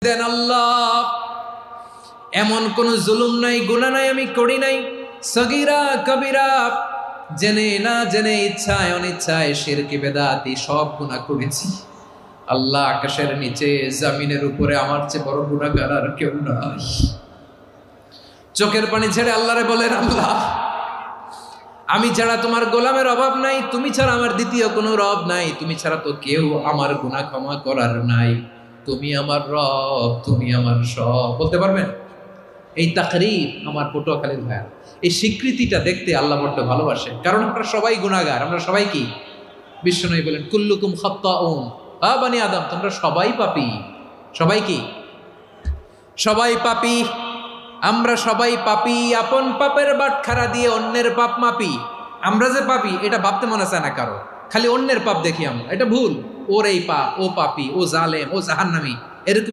দেন আল্লাহ, এমন কোন জুলুম নাই, গুনাহ নাই আমি করি নাই, সগীরা কবিরা, জেনে না জেনে, ইচ্ছায় অনিচ্ছায়, শিরকি বেদাতি সব গুনাহ করেছি। আল্লাহ, আকাশের নিচে জমিনের উপরে আমার চেয়ে বড় গুনাহগার আর কেউ নাই। চোখের পানি ছেড়ে আল্লাহরে বলেন, আল্লাহ, আমি ছাড়া তোমার গোলামের অভাব নাই, তুমি ছাড়া আমার দ্বিতীয় কোনো রব নাই, তুমি ছাড়া তো কেউ আমার গুনাহ ক্ষমা করার নাই, তুমি আমার রব, তুমি আমার সব। বলতে পারবেন? এই তাকরীর আমার পটুয়াখালীর ভাইয়া, এই স্বীকৃতিটা দেখতে আল্লাহ বড্ড ভালোবাসে, কারণ আমরা সবাই গুনাহগার। আমরা সবাই কি? বিশ্বনবী বলেন, কুল্লুকুম খাত্তাউন, বানি আদম, তোমরা সবাই পাপী। সবাই কি? সবাই পাপী। আমরা সবাই পাপী। আপন পাপের বাটখারা দিয়ে অন্যের পাপ মাপি। আমরা যে পাপী এটা ভাবতে মনে চায় না কারো, খালি অন্যের পাপ দেখি আমরা, এটা ভুল। ওর এই পাপ, ও পাপী, ও জালেম, ও জাহান্নামী, এরকম